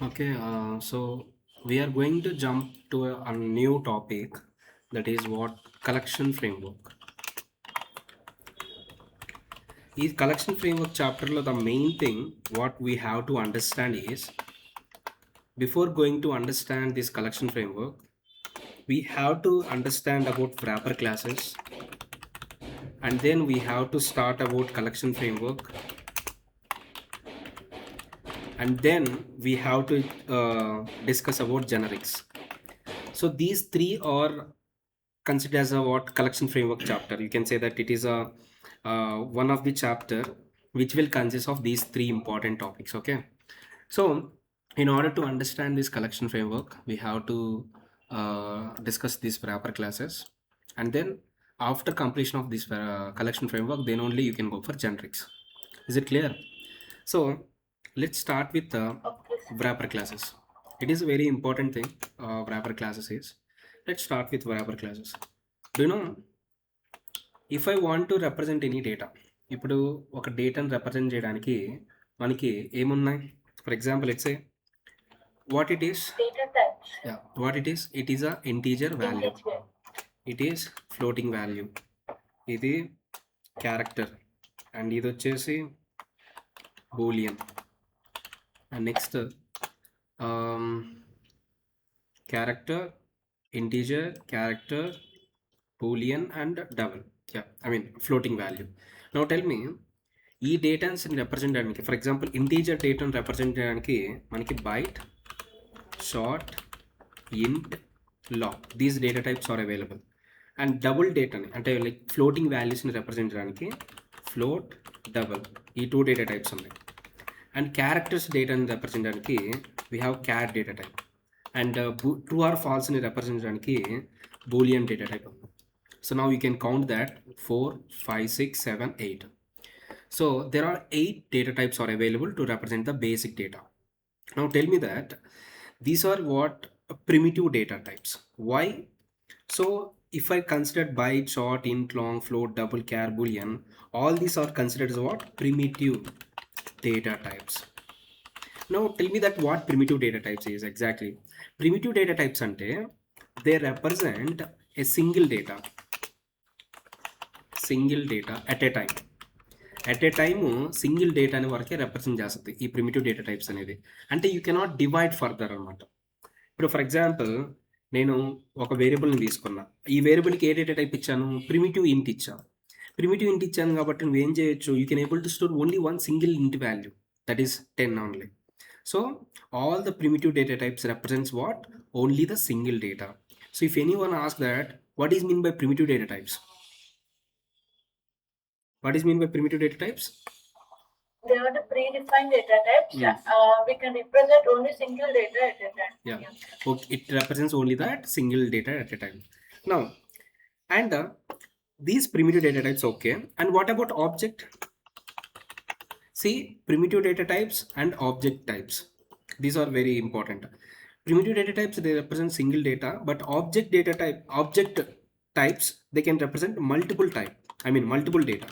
Okay, so we are going to jump to a new topic, that is what collection framework. ఈ collection framework chapter lo the main thing what we have to understand is, before going to understand this collection framework, we have to understand about wrapper classes, and then we have to start about collection framework, and then we have to discuss about generics. So these three are considered as a what collection framework chapter. You can say that it is a one of the chapter which will consist of these three important topics. Okay, so in order to understand this collection framework, we have to discuss these wrapper classes, and then after completion of this collection framework, then only you can go for generics. Is it clear? So let's start with the wrapper classes. It is a very important thing. Wrapper classes is. Let's start with wrapper classes. Do you know, if I want to represent any data, ఇప్పుడు ఒక డేటాను represent చేయడానికి మనకి ఏమున్నాయి? For example it's a what it is, Data types. yeah, what it is a integer value, Integer. it is floating value, ఇది character, and ఇది వచ్చేసి Boolean, and next character, integer, character, boolean and double, yeah, I mean floating value. Now tell me, ఈ డేటాని represent చేయడానికి, for example integer డేటాను represent చేయడానికి మనకి byte, short, int, long, these data types are available. And double డేటాని అంటే like floating వాల్యూస్ని represent చేయడానికి ఫ్లోట్, డబుల్, ఈ టూ డేటా టైప్స్ ఉన్నాయి. అండ్ క్యారెక్టర్స్ డేటాని రిప్రజెంట్ చేయడానికి we have char data type. And true or ఫాల్స్ని రిప్రజెంట్ చేయడానికి boolean data type. So now you can count that 4, 5, 6, 7, 8. So there are 8 data types are available to represent the basic data. Now tell me that these are what primitive data types. Why? So if I consider byte, short, int, long, float, double, char, boolean, all these are considered as what? Primitive data types. Now tell me that what primitive data types is exactly. Primitive data types ante they represent a single data at a time single డేటాని వరకే represent చేస్తుంది ఈ primitive data types అనేది. అంటే you cannot divide further అనమాట. ఇప్పుడు for example నేను ఒక వేరియబుల్ని తీసుకున్నా, ఈ వేరియబుల్కి ఏ డేటా టైప్ ఇచ్చాను? ప్రిమిటివ్ ఇంట్ ఇచ్చాను. ప్రిమిటివ్ ఇంట్ ఇచ్చాను కాబట్టి నువ్వు ఏం చేయొచ్చు? You can able to store only one single ఇంట్ value, that is 10 only. So all the primitive data types represents what? Only the single data. So if any one ask that what is mean by primitive data types? What is mean by primitive data types? They are the predefined data types. Yes. We can represent only single data at a time. Yeah. Okay. It represents only that single data at a time. Now, and these primitive data types, okay. And what about object? See, primitive data types and object types. These are very important. Primitive data types, they represent single data, but object types, they can represent multiple data.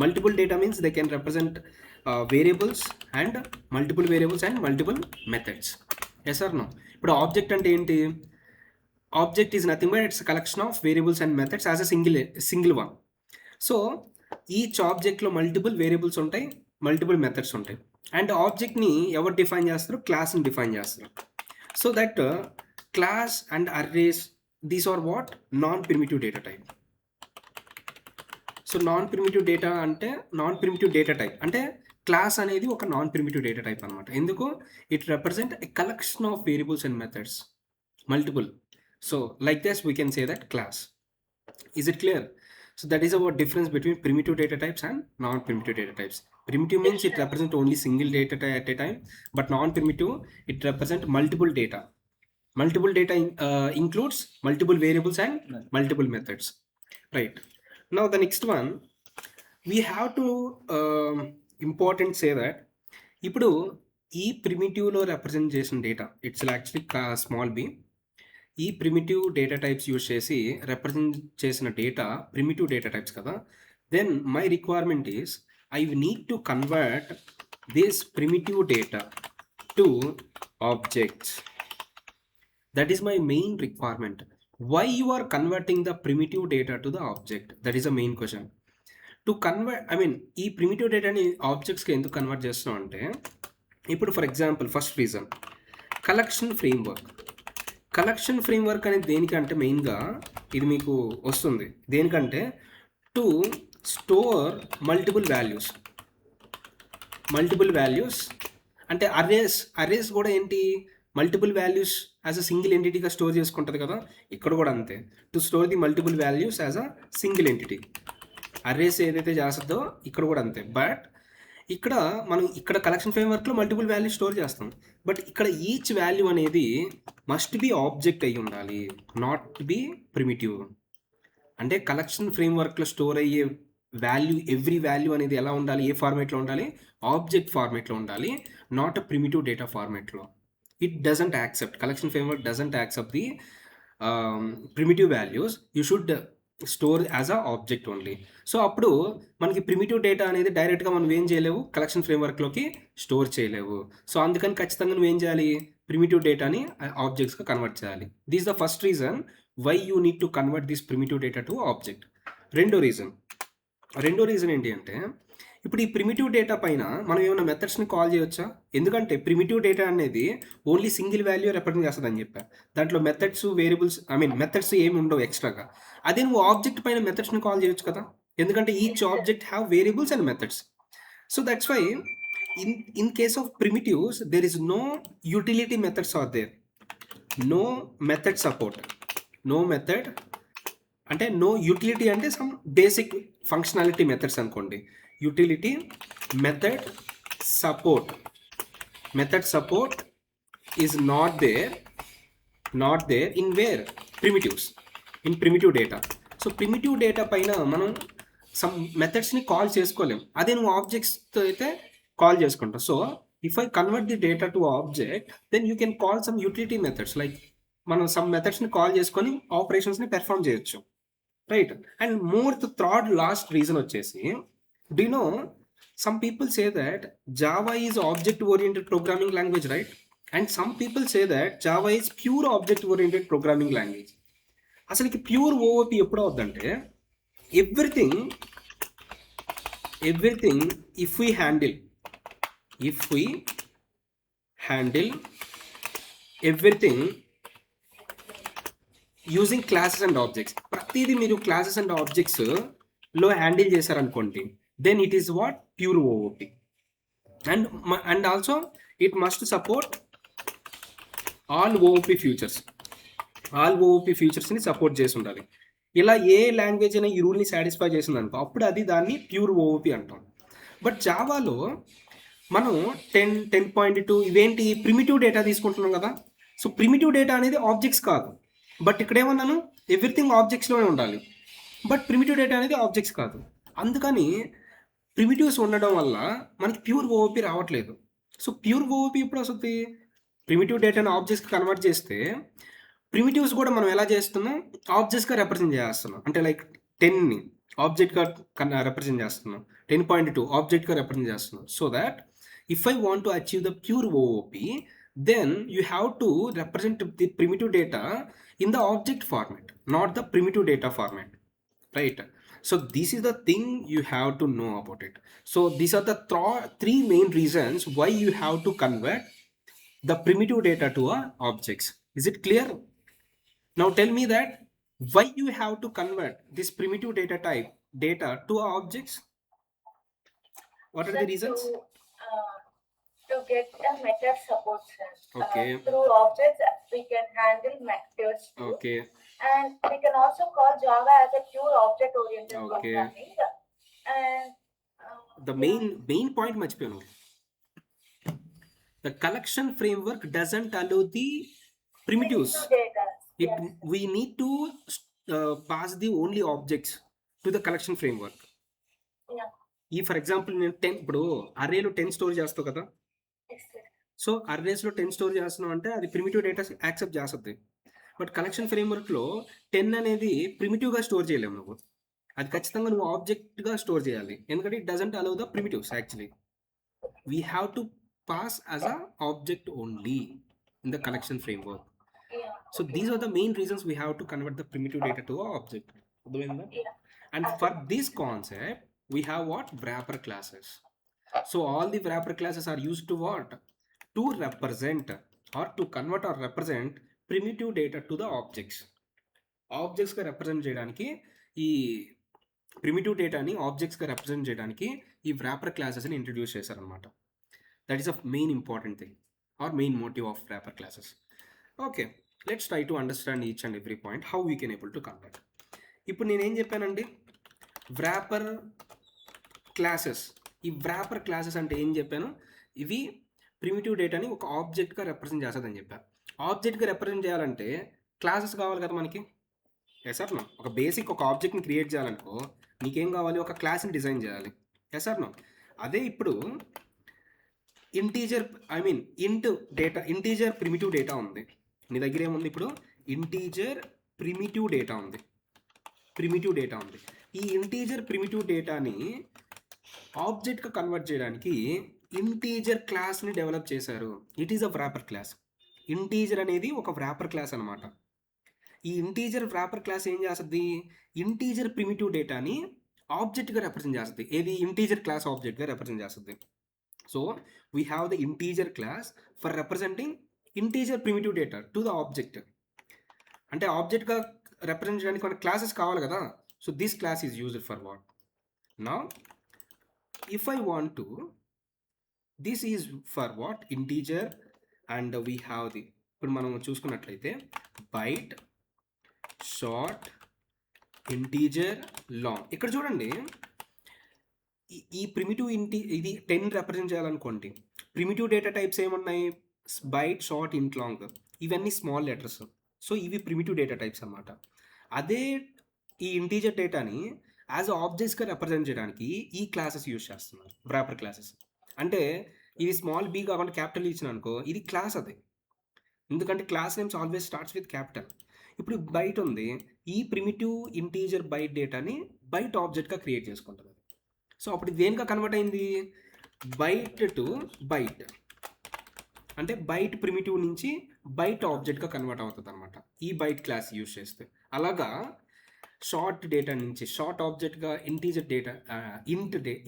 Multiple data means they can represent variables and multiple methods. Yes or no? But object ante enti? Object is nothing but it's a collection of variables and methods as a single one. So each object lo multiple variables ఉంటాయి, multiple methods ఉంటాయి. And object ni ఎవరు define చేస్తారు? Class ni define చేస్తారు. So that class and arrays, these are what? Non-primitive data type. So non primitive data అంటే non primitive data type అంటే class అనేది ఒక non primitive data type అనమాట. ఎందుకు? It represent a collection of variables and methods, multiple. So like this we can say that class. Is it clear? So that is about difference between primitive data types and non primitive data types. Primitive means it represents only single data at a time, but non-primitive, it represents multiple data. Multiple data includes multiple variables and multiple methods, right? Now the next one, we have to important say that ఇప్పుడు ఈ ప్రిమిటివ్లో represent చేసిన data, it's actually small B. ఈ primitive data types use చేసి represent చేసిన data primitive data types కదా. Then my requirement is I need to convert this primitive data to objects. That is my main requirement. Why you are converting the primitive data to the object? That is the main question. To convert ఈ primitive డేటాని ఆబ్జెక్ట్స్కి ఎందుకు convert చేస్తున్నాం అంటే, ఇప్పుడు for example first reason collection framework అనేది దేనికంటే మెయిన్గా ఇది మీకు వస్తుంది దేనికంటే టు స్టోర్ మల్టిపుల్ వాల్యూస్ అంటే అరేస్ కూడా ఏంటి multiple values as a single ఎంటిటీగా స్టోర్ చేసుకుంటుంది కదా, ఇక్కడ కూడా అంతే to store the multiple values as a single entity. Arrays ఏదైతే చేస్తుందో ఇక్కడ కూడా అంతే. బట్ ఇక్కడ మనం ఇక్కడ కలెక్షన్ ఫ్రేమ్వర్క్లో మల్టిపుల్ వాల్యూ స్టోర్ చేస్తాం, బట్ ఇక్కడ ఈచ్ వాల్యూ అనేది మస్ట్ బి ఆబ్జెక్ట్ అయ్యి ఉండాలి, నాట్ బి ప్రిమిటివ్. అంటే కలెక్షన్ ఫ్రేమ్వర్క్లో స్టోర్ అయ్యే వాల్యూ ఎవ్రీ వాల్యూ అనేది ఎలా ఉండాలి, ఏ ఫార్మేట్లో ఉండాలి, ఆబ్జెక్ట్ ఫార్మేట్లో ఉండాలి, నాట్ అ ప్రిమిటివ్ డేటా ఫార్మేట్లో. It doesn't accept, collection framework doesn't accept the primitive values. You should store as a object only. So అప్పుడు మనకి ప్రిమిటివ్ డేటా అనేది డైరెక్ట్గా మనం ఏం చేయలేవు, కలెక్షన్ ఫ్రేమ్వర్క్లోకి స్టోర్ చేయలేవు. సో అందుకని ఖచ్చితంగా నువ్వు ఏం చేయాలి, ప్రిమిటివ్ డేటాని ఆబ్జెక్ట్స్గా కన్వర్ట్ చేయాలి. This the first reason why you need to convert this primitive data to object. రెండో రీజన్ ఏంటి అంటే, ఇప్పుడు ఈ ప్రిమిటివ్ డేటా పైన మనం ఏమైనా మెథడ్స్ని కాల్ చేయొచ్చా? ఎందుకంటే ప్రిమిటివ్ డేటా అనేది ఓన్లీ సింగిల్ వాల్యూ రిప్రజెంట్ చేస్తుంది అని చెప్పా. దాంట్లో మెథడ్స్ వేరియబుల్స్ మెథడ్స్ ఏమి ఉండవు ఎక్స్ట్రాగా. అదే నువ్వు ఆబ్జెక్ట్ పైన మెథడ్స్ని కాల్ చేయొచ్చు కదా, ఎందుకంటే each object have variables and methods. So that's why in case of primitives there is no utility methods are there, no method support. No method అంటే నో యూటిలిటీ అంటే సమ్ బేసిక్ ఫంక్షనాలిటీ మెథడ్స్ అనుకోండి. Utility method support is not there in where primitives, in primitive data. So primitive data పైన మనం some మెథడ్స్ని call చేసుకోలేం, అదే నువ్వు ఆబ్జెక్ట్స్తో అయితే కాల్ చేసుకుంటావు. So if I convert the data to object then you can call some utility methods, like మనం some మెథడ్స్ని కాల్ చేసుకొని ఆపరేషన్స్ని పెర్ఫామ్ చేయొచ్చు, right? And third last reason వచ్చేసి, do you know some people say that Java is object oriented programming language, right? And some people say that Java is pure object oriented programming language. అసలుకి pure OOP ఎప్పుడు అవుద్దంటే, everything if we handle everything using classes and objects. ప్రతిదీ మీరు classes and ఆబ్జెక్ట్స్లో handle చేశారనుకోండి, then it is what pure OOP. And also it must support all OOP features ని support చేసి ఉండాలి. ఇలా ఏ లాంగ్వేజ్ అయినా ఈ రూల్ని సాటిస్ఫై చేసింది అనుకో, అప్పుడు అది దాన్ని ప్యూర్ OOP అంటాం. బట్ జావాలో మనం 10.2 ఇవేంటి ప్రిమిటివ్ డేటా తీసుకుంటున్నాం కదా. సో ప్రిమిటివ్ డేటా అనేది ఆబ్జెక్ట్స్ కాదు, బట్ ఇక్కడ ఏమన్నాను, ఎవ్రీథింగ్ ఆబ్జెక్ట్స్లోనే ఉండాలి, బట్ ప్రిమిటివ్ డేటా అనేది ఆబ్జెక్ట్స్ కాదు. అందుకని ప్రిమిటివ్స్ ఉండడం వల్ల మనకి ప్యూర్ ఓఓపి రావట్లేదు. సో ప్యూర్ ఓఓపి ఎప్పుడు వస్తుంది, ప్రిమిటివ్ డేటాను ఆబ్జెక్ట్స్కి కన్వర్ట్ చేస్తే ప్రిమిటివ్స్ కూడా మనం ఎలా చేస్తున్నాం, ఆబ్జెక్ట్స్గా రిప్రజెంట్ చేస్తున్నాం. అంటే లైక్ 10ని ఆబ్జెక్ట్గా రిప్రజెంట్ చేస్తున్నాం, 10.2 ఆబ్జెక్ట్గా రిప్రజెంట్ చేస్తున్నాం. So that if I want to achieve the pure OOP, then you have to represent the primitive data in the object format, not the primitive data format, right? So this is the thing you have to know about it. So these are the three main reasons why you have to convert the primitive data to objects. Is it clear? Now tell me that why you have to convert this primitive data to objects. What are the reasons? To get a method support, sir. Okay. Through objects we can handle methods too. Okay. And we can also call Java as a pure object oriented Okay. programming. And The main point మర్చిపోయాను. The collection framework doesn't allow the primitives. data. We need to pass the only objects to the collection framework. Yeah. For example నేను 10 ఇప్పుడు అర్రేలో 10 store చేస్తావు కదా. Yes, sir. So అర్రేస్లో 10 store చేస్తున్నావు అంటే అది primitive data accept చేస్తుంది. బట్ కలెక్షన్ ఫ్రేమ్వర్క్లో 10 అనేది ప్రిమిటివ్గా స్టోర్ చేయలేము నువ్వు, అది ఖచ్చితంగా నువ్వు ఆబ్జెక్ట్గా స్టోర్ చేయాలి, ఎందుకంటే it doesn't allow the primitives. Actually we have to pass as a object only in the collection framework. Yeah. So Okay. these are the main reasons we have to convert the primitive data to an object. అర్థమైందా? Yeah. And for this concept, we have what? Wrapper classes. So all the wrapper classes are used to what? To represent or to convert or represent primitive data to the objects. ఆబ్జెక్ట్స్గా represent చేయడానికి ఈ primitive డేటాని ఆబ్జెక్ట్స్గా represent చేయడానికి ఈ wrapper క్లాసెస్ని introduce చేశారనమాట. That is a main important thing or main motive of wrapper classes. Okay, let's try to understand each and every point how we can able to convert. ఇప్పుడు నేనేం చెప్పానండి, wrapper classes. ఈ wrapper classes అంటే ఏం చెప్పాను, ఇవి primitive డేటాని ఒక ఆబ్జెక్ట్గా రిప్రజెంట్ చేస్తుందని చెప్పాను. ఆబ్జెక్ట్గా రిప్రజెంట్ చేయాలంటే క్లాసెస్ కావాలి కదా మనకి. Yes or no? ఒక బేసిక్ ఒక ఆబ్జెక్ట్ని క్రియేట్ చేయాలనుకో నీకేం కావాలి, ఒక క్లాస్ని డిజైన్ చేయాలి. Yes or no? అదే ఇప్పుడు ఇంటీజర్ ఇంటీజర్ ప్రిమిటివ్ డేటా ఉంది నీ దగ్గర. ఏముంది ఇప్పుడు? ఇంటీజర్ ప్రిమిటివ్ డేటా ఉంది. ఈ ఇంటీజర్ ప్రిమిటివ్ డేటాని ఆబ్జెక్ట్గా కన్వర్ట్ చేయడానికి ఇంటీజర్ క్లాస్ని డెవలప్ చేశారు. It is a wrapper class. Integer అనేది ఒక వ్రాపర్ క్లాస్ అనమాట. ఈ ఇంటీజర్ వ్రాపర్ క్లాస్ ఏం చేస్తుంది, ఇంటీజర్ ప్రిమిటివ్ డేటాని ఆబ్జెక్ట్గా రిప్రజెంట్ చేస్తుంది. ఏది? ఇంటీజర్ క్లాస్ ఆబ్జెక్ట్గా రిప్రజెంట్ చేస్తుంది. So we have the integer class for representing integer primitive data to the object. అంటే ఆబ్జెక్ట్గా రిప్రజెంట్ చేయడానికి మన క్లాసెస్ కావాలి కదా. So this class is used for what? Now if I want to, this is for what? Integer. And we have the, ఇప్పుడు మనం చూసుకున్నట్లయితే byte, short, integer, long. ఇక్కడ చూడండి, ఈ ప్రిమిటివ్ ఇది 10 రిప్రజెంట్ చేయాలనుకోండి. ప్రిమిటివ్ డేటా టైప్స్ ఏమున్నాయి? బైట్, షార్ట్, ఇంట్, long. ఇవన్నీ స్మాల్ లెటర్స్. సో ఇవి ప్రిమిటివ్ డేటా టైప్స్ అన్నమాట. అదే ఈ ఇంటీజర్ డేటాని యాజ్ ఆబ్జెక్ట్స్గా రిప్రజెంట్ చేయడానికి ఈ క్లాసెస్ యూజ్ చేస్తున్నారు, వ్రాపర్ క్లాసెస్. అంటే ఇది స్మాల్ బీ కాకుండా క్యాపిటల్ ఇచ్చిన అనుకో, ఇది క్లాస్ అది. ఎందుకంటే class names always starts with capital. ఇప్పుడు బైట్ ఉంది, ఈ ప్రిమిటివ్ ఇంటీజర్ బైట్ డేటాని బైట్ ఆబ్జెక్ట్గా క్రియేట్ చేసుకుంటుంది. సో అప్పుడు దేనిగా కన్వర్ట్ అయింది? Byte to byte. అంటే బైట్ ప్రిమిటివ్ నుంచి బైట్ ఆబ్జెక్ట్గా కన్వర్ట్ అవుతుంది అనమాట ఈ బైట్ క్లాస్ యూజ్ చేస్తే. అలాగా షార్ట్ డేటా నుంచి షార్ట్ ఆబ్జెక్ట్గా integer data,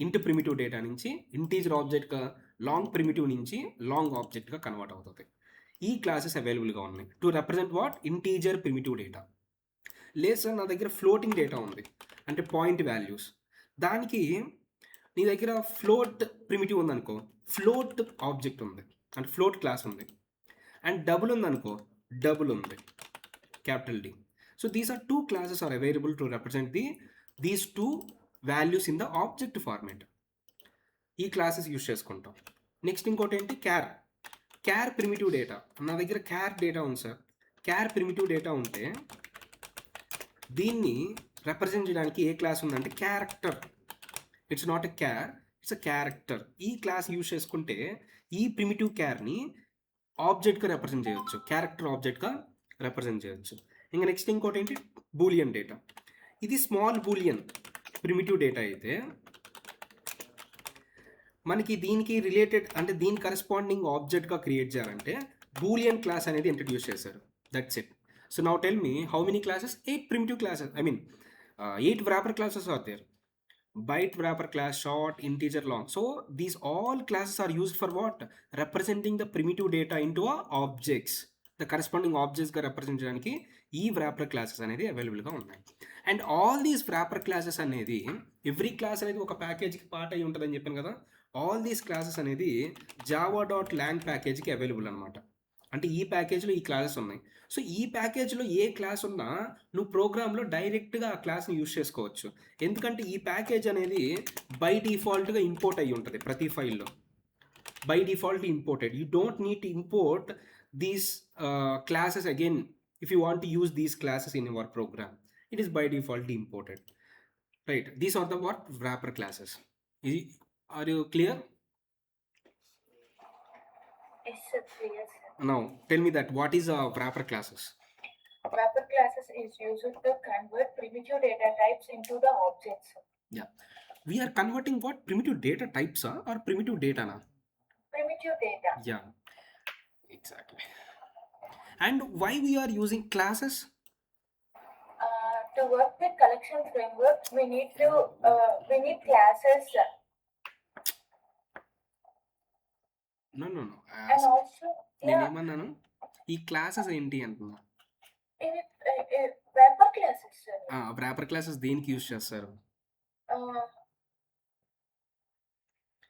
int primitive data నుంచి ఇంటీజర్ ఆబ్జెక్ట్గా, లాంగ్ ప్రిమిటివ్ నుంచి లాంగ్ ఆబ్జెక్ట్గా కన్వర్ట్ అవుతుంది. ఈ క్లాసెస్ అవైలబుల్గా ఉన్నాయి to represent what? Integer primitive data. లేదు సార్, నా దగ్గర ఫ్లోటింగ్ డేటా ఉంది, అంటే పాయింట్ వాల్యూస్. దానికి నీ దగ్గర ఫ్లోట్ ప్రిమిటివ్ ఉందనుకో, ఫ్లోట్ ఆబ్జెక్ట్ ఉంది, అంటే ఫ్లోట్ క్లాస్ ఉంది. అండ్ డబుల్ ఉందనుకో, డబుల్ ఉంది, capital D. So these are 2 classes are available to represent these 2 values in the object format. ఈ క్లాసెస్ యూజ్ చేసుకుంటాం. నెక్స్ట్ ఇంకోటి ఏంటి? Char primitive data. నా దగ్గర క్యార్ డేటా ఉంది సార్. క్యార్ ప్రిమిటివ్ డేటా ఉంటే దీన్ని రిప్రజెంట్ చేయడానికి ఏ క్లాస్ ఉందంటే character. It's not a char, it's a character. ఈ క్లాస్ యూజ్ చేసుకుంటే ఈ ప్రిమిటివ్ క్యార్ని ఆబ్జెక్ట్గా రిప్రజెంట్ చేయొచ్చు, క్యారెక్టర్ ఆబ్జెక్ట్గా రిప్రజెంట్ చేయొచ్చు. ఇంకా నెక్స్ట్ ఇంకోటి ఏంటి? Boolean data. ఇది స్మాల్ బూలియన్ ప్రిమిటివ్ డేటా అయితే మనకి దీనికి రిలేటెడ్, అంటే దీని కరెస్పాండింగ్ ఆబ్జెక్ట్గా క్రియేట్ చేయాలంటే బూలియన్ క్లాస్ అనేది ఇంట్రడ్యూస్ చేశారు. That's it. So now tell me how many classes? 8 primitive classes. 8 wrapper classes are there. Byte wrapper class, short, integer, long. So these all classes are used for what? Representing the primitive data into a objects. The corresponding objects గా represent చేయడానికి ఈ wrapper classes అనేది అవైలబుల్గా ఉన్నాయి. And all these wrapper classes అనేది every class అనేది ఒక ప్యాకేజ్కి part అయి ఉంటుందని చెప్పాను కదా. ఆల్ దీస్ క్లాసెస్ అనేది java.lang ప్యాకేజ్కి అవైలబుల్ అనమాట. అంటే ఈ ప్యాకేజ్లో ఈ క్లాసెస్ ఉన్నాయి. సో ఈ ప్యాకేజ్లో ఏ క్లాస్ ఉన్నా నువ్వు ప్రోగ్రాంలో డైరెక్ట్గా ఆ క్లాస్ని యూజ్ చేసుకోవచ్చు. ఎందుకంటే ఈ ప్యాకేజ్ అనేది బై డిఫాల్ట్గా ఇంపోర్ట్ అయ్యి ఉంటుంది ప్రతి ఫైల్లో. By default imported. You don't need to import these classes again if you want to use these classes in your program. It is by default imported. Right, these are the what? Wrapper classes. Are you clear? Yes, sir. Yes, sir. Now tell me that what is wrapper classes? Wrapper classes is used to convert primitive data types into the objects. Yeah, we are converting what? Primitive data types or primitive data na? Primitive primitive data. Yeah, exactly. And why we are using classes? To work with collection framework, we need classes No, no, no. and also నేనేమన్నాను ఈ classes ఏంటి అంటున్నా. in wrapper classes. Wrapper classes దేనికి use చేస్తారు?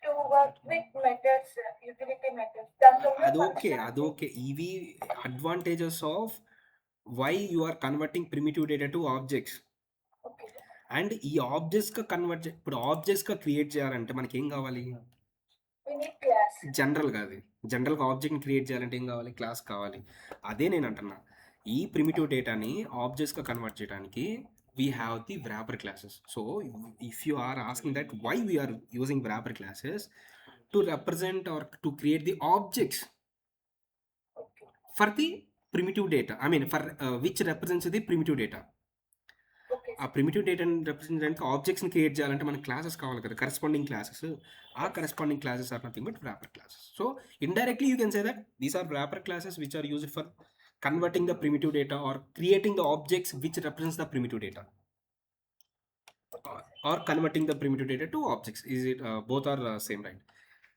To work with methods, utility methods. అదొకే ఇవి advantages of why you are converting primitive data to objects. Okay. And ఈ ఆబ్జెక్ట్స్గా కన్వర్ట్ ఇప్పుడు ఆబ్జెక్ట్స్గా క్రియేట్ చేయాలంటే మనకి ఏం కావాలి? We need class. జనరల్గా ఆబ్జెక్ట్ని క్రియేట్ చేయాలంటే ఏం కావాలి? క్లాస్ కావాలి. అదే నేను అంటున్నా, ఈ ప్రిమిటివ్ డేటాని ఆబ్జెక్ట్స్గా కన్వర్ట్ చేయడానికి we have the wrapper classes. So if you are asking that why we are using wrapper classes, to represent or to create the objects for the primitive data, I mean for which represents the primitive data. Okay. ఆ primitive డేటాని represent చేయడానికి ఆబ్జెక్ట్స్ని create చేయాలంటే మనకి classes కావాలి కదా, corresponding classes. ఆ corresponding classes are nothing but wrapper classes. So indirectly you can say that these are wrapper classes which are used for converting the primitive data or creating the objects which represents the primitive data, or converting the primitive data to objects. Is it both are same, right?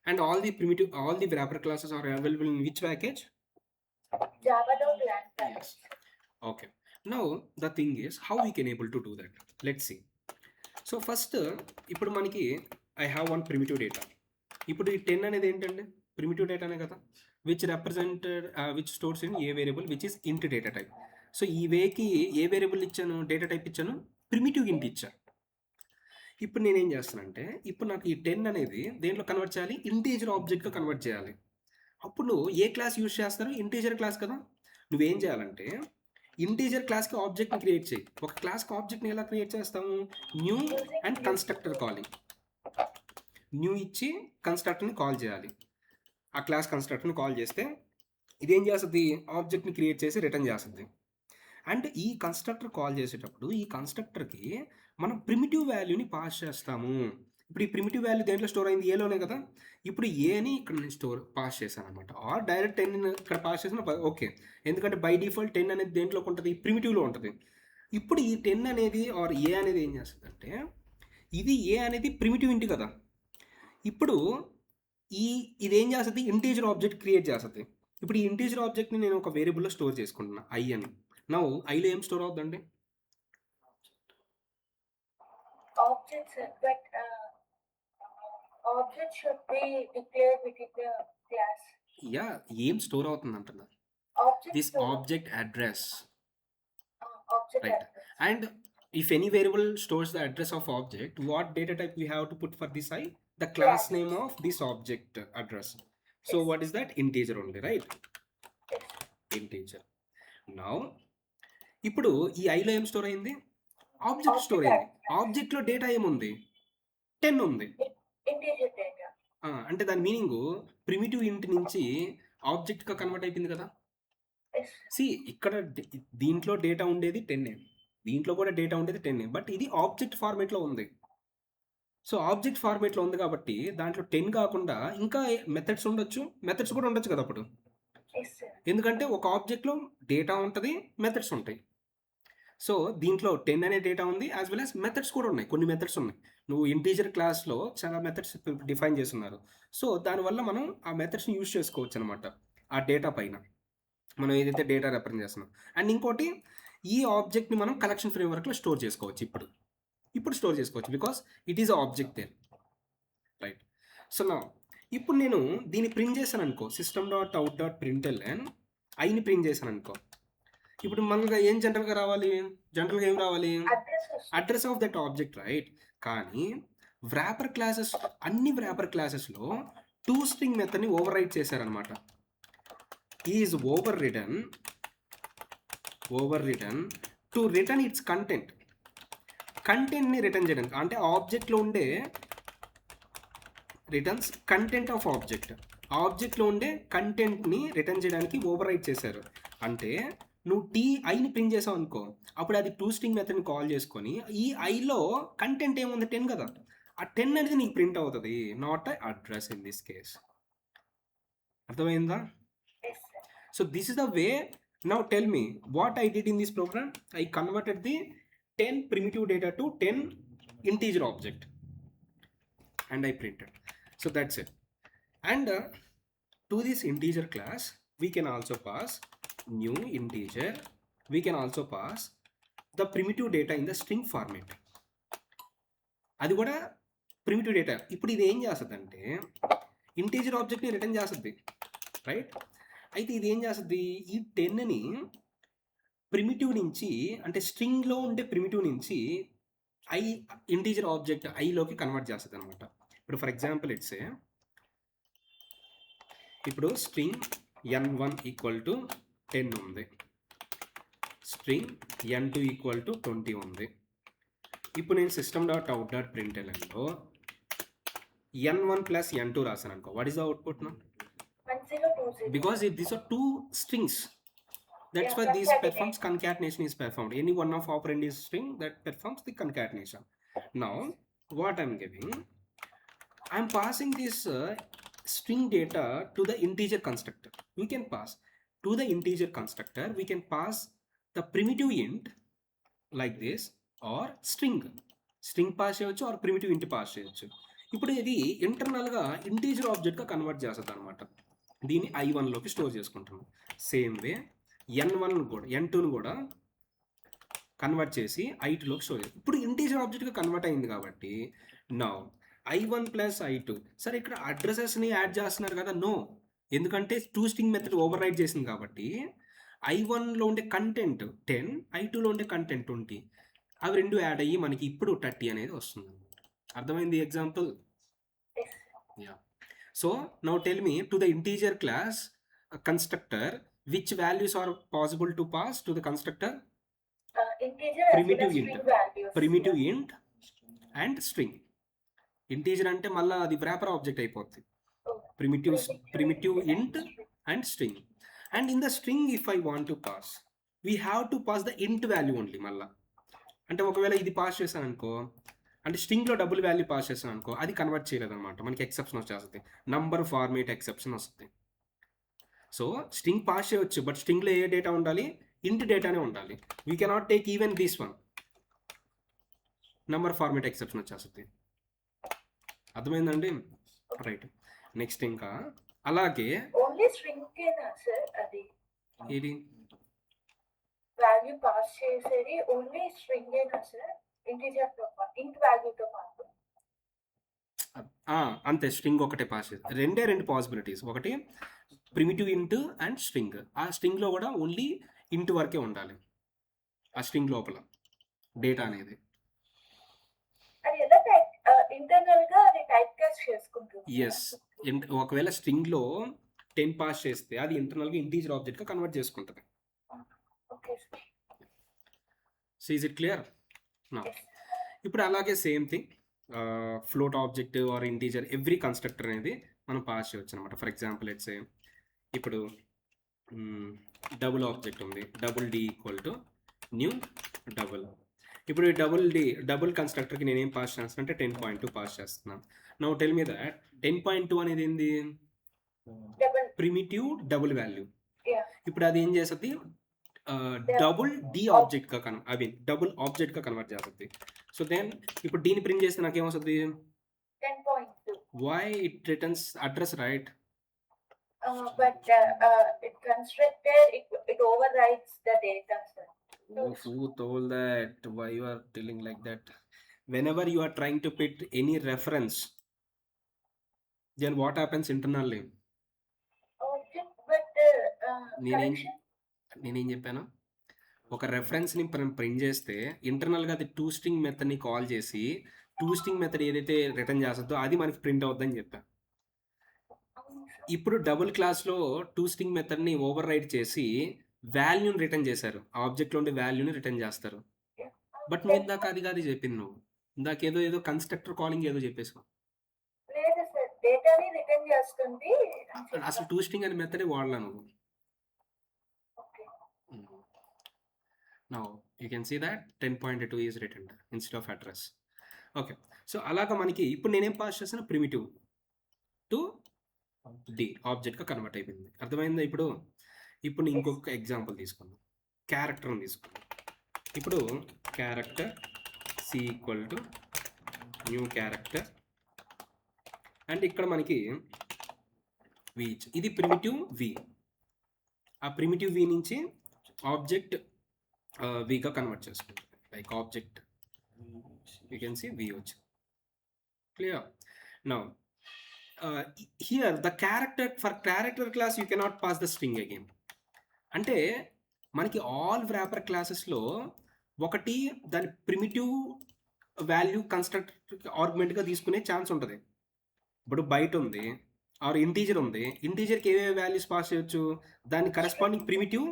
And all the wrapper classes are available in which package? Java.lang package. Yes. Okay. Now the thing is how we can able to do that. Let's see. So first ఇప్పుడు మనకి I have one primitive data. ఇప్పుడు ఈ 10 అనేది ఏంటంటే primitive డేటానే కదా, which represented which stores in a variable which is ఇంట్ data type. So ఈ వేకి ఏ variable ఇచ్చాను? డేటా టైప్ ఇచ్చాను, ప్రిమిటివ్ ఇంట్ ఇచ్చాను. ఇప్పుడు నేనేం చేస్తానంటే ఇప్పుడు నాకు ఈ 10 అనేది దేంట్లో కన్వర్ట్ చేయాలి? ఇంటీజర్ ఆబ్జెక్ట్గా కన్వర్ట్ చేయాలి. అప్పుడు ఏ క్లాస్ యూజ్ చేస్తారు? ఇంటీజర్ క్లాస్ కదా. నువ్వేం చేయాలంటే ఇంటీజర్ క్లాస్కి ఆబ్జెక్ట్ని క్రియేట్ చేయి. ఒక క్లాస్కి ఆబ్జెక్ట్ని ఎలా క్రియేట్ చేస్తాము? New and constructor calling. New ఇచ్చి కన్స్ట్రక్టర్ని కాల్ చేయాలి. ఆ క్లాస్ కన్స్ట్రక్టర్ని కాల్ చేస్తే ఇదేం చేస్తుంది? ఆబ్జెక్ట్ని క్రియేట్ చేసి రిటర్న్ చేస్తుంది. అండ్ ఈ కన్స్ట్రక్టర్ కాల్ చేసేటప్పుడు ఈ కన్స్ట్రక్టర్కి మనం ప్రిమిటివ్ వాల్యూని పాస్ చేస్తాము. ఇప్పుడు ఈ ప్రిమిటివ్ వాల్యూ దేంట్లో స్టోర్ అయింది? ఏలోనే కదా. ఇప్పుడు ఏని ఇక్కడ నేను పాస్ చేశాను అనమాట. ఆర్ డైరెక్ట్ 10 ఇక్కడ పాస్ చేసిన ఓకే, ఎందుకంటే బై డిఫాల్ట్ 10 అనేది దేంట్లోకి ఉంటుంది? ప్రిమిటివ్లో ఉంటుంది. ఇప్పుడు ఈ 10 అనేది ఆర్ ఏ అనేది ఏం చేస్తుంది అంటే, ఇది ఏ అనేది ప్రిమిటివ్ ఇంటి కదా. ఇప్పుడు ఇదేం చేస్తుంది? ఇంటీజర్ ఆబ్జెక్ట్ క్రియేట్ చేస్తుంది. ఇప్పుడు ఈ ఇంటీజర్ ఆబ్జెక్ట్ని నేను ఒక వేరియబుల్లో స్టోర్ చేసుకుంటున్నా, ఐ అని. నా ఐలో ఏం స్టోర్ అవుతుందండి? Objects, but object should be declared within the class. Yeah, ఏం స్టోర్ అవుతుంది అంటున్నా? This object address, right? And if any variable stores the address of object, what data type we have to put for this I? The class name of this object address. So what is that? Integer only, right? Integer. Now ఇప్పుడు ఈ ఐలో ఏం store అయింది? Object store అయింది. ఆబ్జెక్ట్లో data ఏముంది? 10 ఉంది. Integer data. అంటే దాని meaning primitive ఇంట్ నుంచి ఆబ్జెక్ట్గా కన్వర్ట్ అయిపోయింది కదా. సి ఇక్కడ దీంట్లో డేటా ఉండేది 10, దీంట్లో కూడా డేటా ఉండేది 10, బట్ ఇది ఆబ్జెక్ట్ ఫార్మేట్లో ఉంది. సో ఆబ్జెక్ట్ ఫార్మేట్లో ఉంది కాబట్టి దాంట్లో 10 కాకుండా ఇంకా మెథడ్స్ ఉండొచ్చు, మెథడ్స్ కూడా ఉండొచ్చు కదా అప్పుడు. ఎందుకంటే ఒక ఆబ్జెక్ట్లో డేటా ఉంటుంది, మెథడ్స్ ఉంటాయి. సో దీంట్లో 10 అనే డేటా ఉంది, యాజ్ వెల్ యాజ్ మెథడ్స్ కూడా ఉన్నాయి. కొన్ని మెథడ్స్ ఉన్నాయి. నువ్వు ఇంటీజర్ క్లాస్లో చాలా మెథడ్స్ డిఫైన్ చేస్తున్నారు. సో దానివల్ల మనం ఆ మెథడ్స్ని యూజ్ చేసుకోవచ్చు అనమాట ఆ డేటా పైన, మనం ఏదైతే డేటా రిప్రజెంట్ చేస్తున్నాం. అండ్ ఇంకోటి, ఈ ఆబ్జెక్ట్ని మనం కలెక్షన్ ఫ్రేమ్వర్క్లో స్టోర్ చేసుకోవచ్చు. ఇప్పుడు స్టోర్ చేసుకోవచ్చు because it is object there, right? So నా ఇప్పుడు నేను దీన్ని ప్రింట్ చేశాను అనుకో, system.out.println ఐని ప్రింట్ చేశాను అనుకో. ఇప్పుడు మనగా ఏం జనరల్గా ఏం రావాలి? Address of that object, right? కానీ వ్రాపర్ క్లాసెస్, అన్ని వ్రాపర్ క్లాసెస్లో toString మెథడ్ని ఓవర్ రైట్ చేశారనమాట. Is over return to return it's కంటెంట్ని రిటర్న్ చేయడానికి. అంటే ఆబ్జెక్ట్లో ఉండే రిటర్న్స్ కంటెంట్ ఆఫ్ ఆబ్జెక్ట్లో ఉండే కంటెంట్ని రిటర్న్ చేయడానికి ఓవర్ రైట్ చేశారు. అంటే నువ్వు ఐని ప్రింట్ చేసావు అనుకో, అప్పుడు అది toString మెథడ్ని కాల్ చేసుకొని ఈ ఐలో కంటెంట్ ఏముంది? 10 కదా. ఆ 10 అనేది నీకు ప్రింట్ అవుతుంది, not address in this case. అర్థమైందా? Yes, sir. So this is the way. Now tell me what I did in this program. I converted the 10 primitive data to 10 integer object and I printed. So that's it. And to this integer class we can also pass new integer. We can also pass the primitive data in the string format. అది కూడా primitive data. ఇప్పుడు ఇది ఏం చేస్తుందంటే integer ఆబ్జెక్ట్ని return చేస్తుంది, right? అయితే ఇది ఏం చేస్తుంది, ఈ 10ని ప్రిమిటివ్ నుంచి, అంటే స్ట్రింగ్లో ఉండే ప్రిమిటివ్ నుంచి ఐ ఇంటీజర్ ఆబ్జెక్ట్ ఐలోకి కన్వర్ట్ చేస్తుంది అనమాట. ఇప్పుడు ఫర్ ఎగ్జాంపుల్ ఇట్స్ ఇప్పుడు స్ట్రింగ్ n1 ఈక్వల్ టు 10 ఉంది, స్ట్రింగ్ n2 ఈక్వల్ టు 20 ఉంది. ఇప్పుడు నేను system.out.printlnలో n1 ప్లస్ n2 రాశాను అనుకో, what is the output no? 1020. Because these are two strings, that's Yeah, why this concatenation. performs concatenation is performed. Any one of operand is string that performs the concatenation. Now what I'm giving, I'm passing this string data to the integer constructor. We can pass to the integer constructor, we can pass the primitive int like this or string pass చేయవచ్చు or primitive int pass చేయవచ్చు. ఇప్పుడు ఇది ఇంటర్నల్గా integer ఆబ్జెక్ట్గా convert చేస్తుంది అనమాట. దీన్ని i1లోకి store చేసుకుంటాము. సేమ్ వే n1 కూడా n2ను కూడా కన్వర్ట్ చేసి i2లోకి స్టోర్ చేస్తాం. ఇప్పుడు ఇంటీజర్ ఆబ్జెక్ట్గా కన్వర్ట్ అయింది కాబట్టి నౌ i1 ప్లస్ i2. సరే ఇక్కడ అడ్రసెస్ని యాడ్ చేస్తున్నారు కదా, నో, ఎందుకంటే to string method over right చేసింది కాబట్టి i1లో ఉండే కంటెంట్ 10, i2లో ఉండే కంటెంట్ 20, అవి రెండు యాడ్ అయ్యి మనకి ఇప్పుడు 30 అనేది వస్తుంది. అర్థమైంది example? Yes. Yeah. So now tell me, to the integer class constructor, which values are possible to pass to the constructor? Integer as well Primitive as int. string values. Primitive int and string. Integer అంటే మళ్ళీ అది wrapper object అయిపోతుంది. Oh, primitive int and string. And in the string if I want to pass, we have to pass the int value only. మళ్ళా అంటే ఒకవేళ ఇది pass చేశాను అనుకో, అంటే స్ట్రింగ్లో డబుల్ వాల్యూ పాస్ చేశాను అనుకో, అది కన్వర్ట్ చేయలేదు అనమాట, మనకి ఎక్సెప్షన్ వచ్చేస్తుంది, నంబర్ ఫార్మేట్ ఎక్సెప్షన్ వస్తుంది. సో స్ట్రింగ్ పాస్ చేయవచ్చు, బట్ స్ట్రింగ్లో ఏ డేటా ఉండాలి, ఇంట్ డేటానే ఉండాలి. We cannot take even this one, number format exception వచ్చేస్తుంది. అర్థమైందండి? రైట్. నెక్స్ట్ ఇంకా అలాగే ఓన్లీ స్ట్రింగ్ కేనా సార్ అది ఇది వాల్యూ పాస్ చేసేది? ఓన్లీ స్ట్రింగ్ ఏనా సార్, ఇంటీజర్ తో పాటు ఇంట్ వాల్యూతో పాటు? అంతే, స్ట్రింగ్ ఒకటే పాస్ చేస్తుంది. రెండు పాసిబిలిటీస్, ఒకటి ప్రిమిటివ్ ఇంట్ అండ్ స్ట్రింగ్. ఆ స్ట్రింగ్లో కూడా ఓన్లీ ఇంట్ వరకే ఉండాలి, ఆ స్ట్రింగ్ లోపల డేటా అనేది. అది ఎలా ఇంటర్నల్ గా అది టైప్ కాస్ట్ చేసుకుంటుంది? ఎస్, ఒకవేళ స్ట్రింగ్లో 10 పాస్ చేస్తే అది ఇంటర్నల్గా ఇంటీజర్ ఆబ్జెక్ట్గా కన్వర్ట్ చేసుకుంటుంది. Okay sir. So is it clear? నా ఇప్పుడు అలాగే same thing, float object or integer every constructor అనేది మనం పాస్ చేయవచ్చు అనమాట. ఫర్ ఎగ్జాంపుల్ ఇట్స్ ఇప్పుడు డబుల్ ఆబ్జెక్ట్ ఉంది, double D equal to new double. ఇప్పుడు ఈ డబుల్ కన్స్ట్రక్టర్కి నేనేం పాస్ చేస్తాను అంటే 10.2 పాస్ చేస్తున్నాను. నౌ టెల్ మీ దట్ 10.2 అనేది ఏంది, ప్రిమిటివ్ డబుల్ వాల్యూ. ఇప్పుడు అది ఏం చేస్తుంది, డబుల్ డి ఆబ్జెక్ట్గా డబుల్ ఆబ్జెక్ట్గా కన్వర్ట్ చేస్తుంది. సో దెన్ ఇప్పుడు దీన్ని ప్రింట్ చేస్తే నాకేమొస్తుంది, 10.2. Why it returns address, right? But it constructed, it overrides the data, sir. Who told that? Why you are telling like that? Whenever you are trying to put any reference, then what happens internally? But correction. నేనేం చెప్పాను, ఒక రెఫరెన్స్ని మనం print చేస్తే ఇంటర్నల్గా అది to string మెథడ్ని call చేసి to string method ఏదైతే return చేస్తుందో అది మనకి ప్రింట్ అవుతుందని చెప్పాను. ఇప్పుడు డబుల్ క్లాస్లో టూ స్ట్రింగ్ మెథడ్ని ఓవర్ రైట్ చేసి వాల్యూని రిటర్న్ చేశారు, ఆబ్జెక్ట్లో ఉండే వాల్యూని రిటర్న్ చేస్తారు. బట్ నువ్వు ఇందాక అది కాదు చెప్పింది, నువ్వు ఇందాక ఏదో కన్స్ట్రక్టర్ కాలింగ్ ఏదో చెప్పేసావు. లేదు సార్, డేటాని రిటర్న్ చేస్తుంది. అసలు టూ స్ట్రింగ్ అనే మెథడే వాడలా నువ్వు. Now you can see that 10.2 is written instead of address. Okay, so అలాగా మనకి ఇప్పుడు నేనేం పాస్ చేస్తాను, ప్రిమిటివ్ టు డి ఆబ్జెక్ట్గా కన్వర్ట్ అయిపోయింది. అర్థమైందా ఇప్పుడు? ఇప్పుడు ఇంకొక ఎగ్జాంపుల్ తీసుకుందాం. క్యారెక్టర్ని తీసుకుందాం. ఇప్పుడు character C equal to new character and ఇక్కడ మనకి వి ఇది ప్రిమిటివ్ వి. ఆ ప్రిమిటివ్ వి నుంచి ఆబ్జెక్ట్ విగా కన్వర్ట్ చేసుకుంటాం. Like object you can see V వచ్చి clear. Now here the character for character class you cannot pass the string again. అంటే మనకి ఆల్ వ్రాపర్ క్లాసెస్లో ఒకటి దాని ప్రిమిటివ్ వాల్యూ కన్స్ట్రక్ట్ ఆర్గ్యుమెంట్గా తీసుకునే ఛాన్స్ ఉంటుంది. ఇప్పుడు బయట ఉంది ఆర్ ఇంటీజర్ ఉంది, ఇంటీజర్కి ఏవే వాల్యూస్ పాస్ చేయొచ్చు, దాని corresponding primitive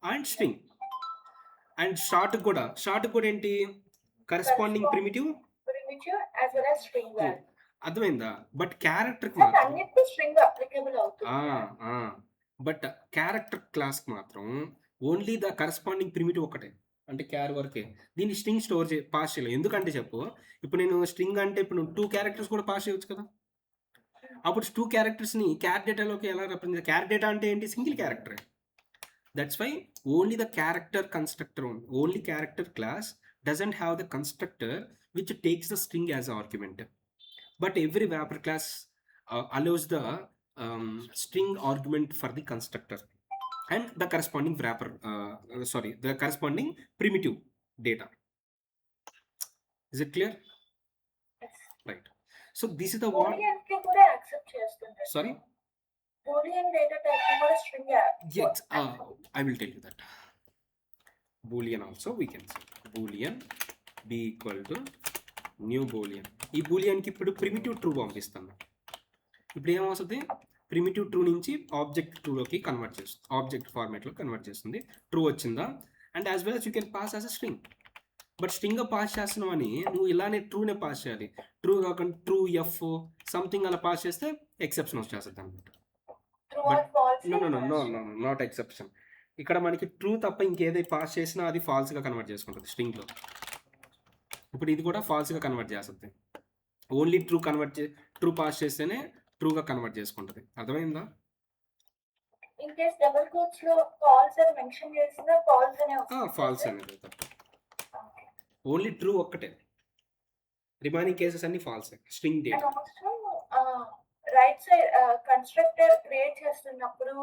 and string. And short కూడా ఏంటి, corresponding primitive as well as string value. అర్థమైందా? బట్ క్యారెక్టర్కి But మాత్రం అన్నిటికీ string applicable అవుతుంది. బట్ క్యారెక్టర్ క్లాస్కి మాత్రం ఓన్లీ ద కరెస్పాండింగ్ ప్రిమిటివ్ ఒకటే, అంటే క్యార్ వరకే. దీన్ని స్ట్రింగ్ స్టోర్ పాస్ చేయలేదు. ఎందుకంటే చెప్పు, ఇప్పుడు నేను స్ట్రింగ్ అంటే ఇప్పుడు 2 క్యారెక్టర్స్ కూడా పాస్ చేయవచ్చు కదా. అప్పుడు 2 క్యారెక్టర్స్ని క్యార్ డేటాలోకి ఎలా రిప్రజెంట్, క్యార్ డేటా అంటే ఏంటి, single character. That's why only the character constructor, only character class doesn't have the constructor which takes the string as an argument, but every wrapper class allows the string argument for the constructor and the corresponding wrapper the corresponding primitive data. Is it clear? Yes. Right. So this is the what Boolean కి కూడా accept చేస్తుంది. sorry Boolean data type ని కూడా string yes I will tell you that. Boolean also we can say boolean b equal to new boolean. ఈ బూలియన్కి ఇప్పుడు primitive true పంపిస్తాను. ఇప్పుడు ఏమవుతుంది, ప్రిమిటివ్ ట్రూ నుంచి ఆబ్జెక్ట్ ట్రూలోకి కన్వర్ట్ చేస్తుంది, ఆబ్జెక్ట్ ఫార్మాట్లో కన్వర్ట్ చేస్తుంది. ట్రూ వచ్చిందా, and as well as you can pass as a string. But స్ట్రింగ్గా పాస్ చేస్తున్నావు అని నువ్వు ఇలానే ట్రూనే పాస్ చేయాలి. ట్రూ కాకుండా ట్రూ ఎఫ్ సంథింగ్ అలా పాస్ చేస్తే ఎక్సెప్షన్ వచ్చేస్తుంది అనమాట. Not exception. ఇక్కడ మనకి ట్రూ తప్ప ఇంకేదైతే పాస్ చేసినా అది ఫాల్స్గా కన్వర్ట్ చేసుకుంటుంది స్ట్రింగ్లో. ఇప్పుడు ఇది కూడా ఫాల్స్గా కన్వర్ట్ చేస్తుంది. ఓన్లీ ట్రూ పాస్ చేస్తేనే ట్రూగా కన్వర్ట్ చేసుకుంటుంది. అర్థమైందా? ఇన్ కేస్ డబుల్ కోట్స్ లో ఫాల్స్ అని మెన్షన్ చేసినా ఫాల్స్ అనే వస్తుంది. ఫాల్స్ అనేది తప్ప, ఓన్లీ ట్రూ ఒక్కటే, రిమైనింగ్ కేసెస్ అన్ని false. String data right side constructor create చేస్తున్నప్పుడు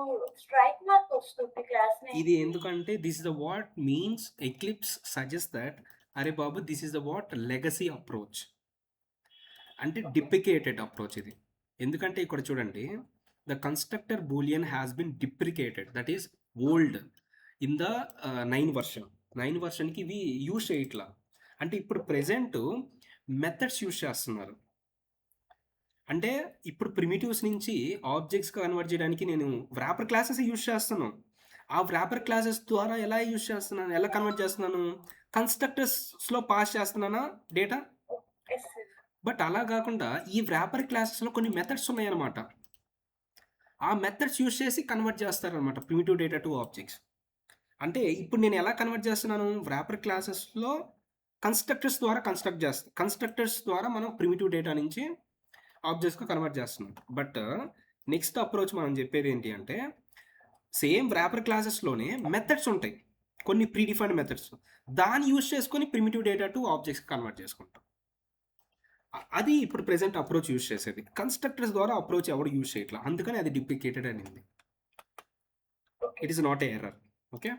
స్ట్రైక్ మార్క్ వస్తుంది క్లాస్ నేమ్. ఇది ఎందుకంటే this is the what means Eclipse suggest that అరే బాబు this is the what legacy approach, అంటే డిప్రికేటెడ్ అప్రోచ్ ఇది. ఎందుకంటే ఇక్కడ చూడండి, the constructor boolean has been deprecated, that is old in the 9 వర్షన్కి ఇవి యూజ్ చేయట్లా. అంటే ఇప్పుడు ప్రెజెంట్ మెథడ్స్ యూజ్ చేస్తున్నారు. అంటే ఇప్పుడు ప్రిమిటివ్స్ నుంచి ఆబ్జెక్ట్స్గా కన్వర్ట్ చేయడానికి నేను వ్రాపర్ క్లాసెస్ యూజ్ చేస్తున్నాను. ఆ వ్రాపర్ క్లాసెస్ ద్వారా ఎలా యూజ్ చేస్తున్నాను, ఎలా కన్వర్ట్ చేస్తున్నాను, కన్స్ట్రక్టర్స్లో పాస్ చేస్తున్నానా డేటా. బట్ అలా కాకుండా ఈ వ్రాపర్ క్లాసెస్లో కొన్ని మెథడ్స్ ఉన్నాయన్నమాట. ఆ మెథడ్స్ యూజ్ చేసి కన్వర్ట్ చేస్తారనమాట ప్రిమిటివ్ డేటా టు ఆబ్జెక్ట్స్. అంటే ఇప్పుడు నేను ఎలా కన్వర్ట్ చేస్తున్నాను, వ్రాపర్ క్లాసెస్లో కన్స్ట్రక్టర్స్ ద్వారా కన్స్ట్రక్టర్స్ ద్వారా మనం ప్రిమిటివ్ డేటా నుంచి ఆబ్జెక్ట్స్గా కన్వర్ట్ చేస్తున్నాం. బట్ నెక్స్ట్ అప్రోచ్ మనం చెప్పేది ఏంటి అంటే, సేమ్ వ్రాపర్ క్లాసెస్లోనే మెథడ్స్ ఉంటాయి, కొన్ని ప్రీడిఫైన్డ్ మెథడ్స్, దాన్ని యూజ్ చేసుకొని primitive data to objects convert చేసుకుంటాం. అది ఇప్పుడు ప్రెసెంట్ అప్రోచ్ యూజ్ చేసేది. కన్స్ట్రక్టర్స్ ద్వారా అప్రోచ్ ఎవరు యూజ్ చేయట్లా, అందుకని అది డిప్లికేటెడ్ అనింది. It is not a error. Okay,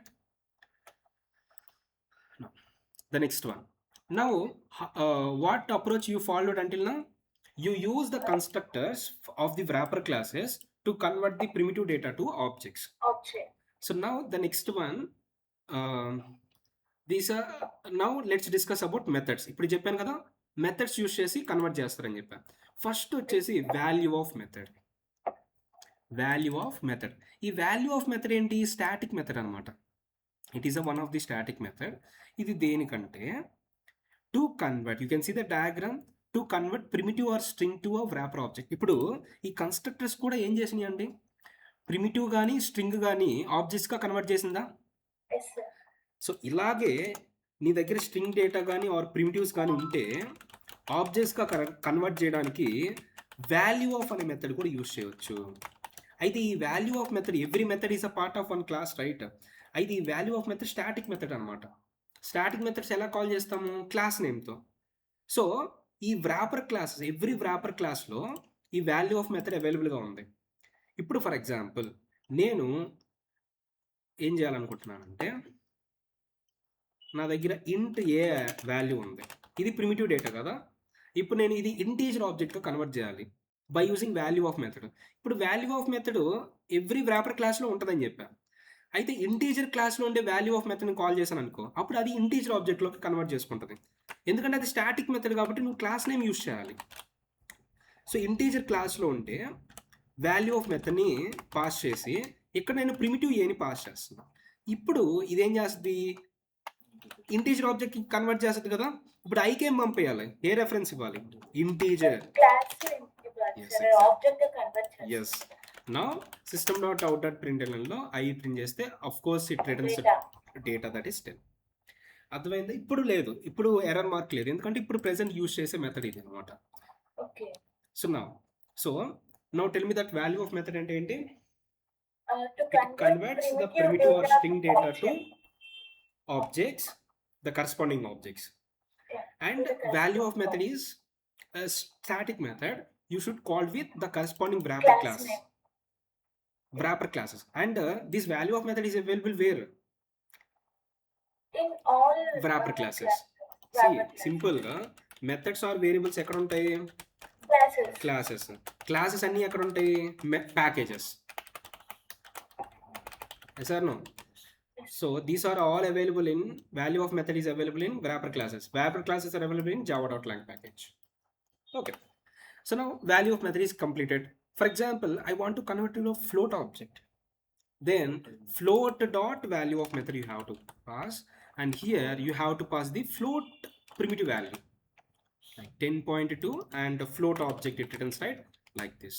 the next one. Now what approach you followed until now? You use the constructors of the wrapper classes to convert the primitive data to objects. So now the next one, these are now let's discuss about methods. ఇప్పుడు చెప్పాను కదా, methods use చేసి convert చేస్తారని చెప్పాను. First వచ్చేసి value of method. ఈ value of method ఏంటి, static method అనమాట. It is one of the static method. ఇది దేనికంటే to convert, you can see the diagram, to convert primitive or string to a wrapper object. ఇప్పుడు ఈ constructors కూడా ఏం చేసినాయి అండి, ప్రిమిటివ్ కానీ స్ట్రింగ్ కానీ ఆబ్జెక్ట్స్గా కన్వర్ట్ చేసిందా? సో ఇలాగే నీ దగ్గర స్ట్రింగ్ డేటా కానీ ఆర్ ప్రిమిటివ్స్ కానీ ఉంటే ఆబ్జెక్ట్స్గా కన్వర్ట్ చేయడానికి వాల్యూ ఆఫ్ అనే మెథడ్ కూడా యూజ్ చేయవచ్చు. అయితే ఈ value of method, every method is a part of one class, right? అయితే ఈ value of method static method అనమాట. స్టాటిక్ మెథడ్స్ ఎలా కాల్ చేస్తాము? క్లాస్ నేమ్తో. సో ఈ వ్రాపర్ క్లాసెస్, ఎవ్రీ వ్రాపర్ క్లాస్లో ఈ వాల్యూ ఆఫ్ మెథడ్ అవైలబుల్గా ఉంది. ఇప్పుడు ఫర్ ఎగ్జాంపుల్ నేను ఏం చేయాలనుకుంటున్నానంటే, నా దగ్గర ఇంట్ ఏ వాల్యూ ఉంది, ఇది ప్రిమిటివ్ డేటా కదా. ఇప్పుడు నేను ఇది ఇంటీజర్ ఆబ్జెక్ట్గా కన్వర్ట్ చేయాలి by using value of method. ఇప్పుడు value of method every wrapper క్లాస్లో ఉంటుందని చెప్పాను. అయితే ఇంటీజర్ క్లాస్లో ఉండే వాల్యూ ఆఫ్ మెథడ్ని కాల్ చేశాను అనుకో, అప్పుడు అది ఇంటీజర్ ఆబ్జెక్ట్లోకి కన్వర్ట్ చేసుకుంటుంది. ఎందుకంటే అది స్టాటిక్ మెథడ్ కాబట్టి నువ్వు క్లాస్ నేమ్ యూజ్ చేయాలి. సో ఇంటీజర్ క్లాస్లో ఉంటే వాల్యూ ఆఫ్ మెథడ్ని పాస్ చేసి ఇక్కడ నేను ప్రిమిటివ్ ఏని పాస్ చేస్తున్నాను. ఇప్పుడు ఇదేం చేస్తుంది? ఇంటీజర్ ఆబ్జెక్ట్కి కన్వర్ట్ చేస్తుంది కదా. ఇప్పుడు ఐకి ఏం పంపేయాలి? ఏ రెఫరెన్స్ ఇవ్వాలి? ఇంటీజర్. ఎస్. నౌ system.out.printlnలో ఐ ప్రింట్ చేస్తే of course it returns data that is 10. అర్థమైంది? ఇప్పుడు లేదు, ఇప్పుడు ఎర్రర్ మార్క్ లేదు, ఎందుకంటే ఇప్పుడు ప్రెసెంట్ యూజ్ చేసే మెథడ్ ఇది అనమాట. So now tell me that value of method అంటే ఏంటి? It converts the primitive or string data to objects, the corresponding objects. And value of method is a static method. You should call with the corresponding wrapper class. Wrapper classes. And this value of method is available where? In all wrapper classes. See, simple ga methods or variables ekkada untayi? Classes anni ekkada untayi? Packages. Yes or no? So these are all available in, value of method is available in wrapper classes. Wrapper classes are available in java.lang package. Okay. So now value of method is completed. For example, I want to convert to a float object. Then float dot value of method you have to pass, and here you have to pass the float primitive value like 10.2, and the float object it returns, right, like this.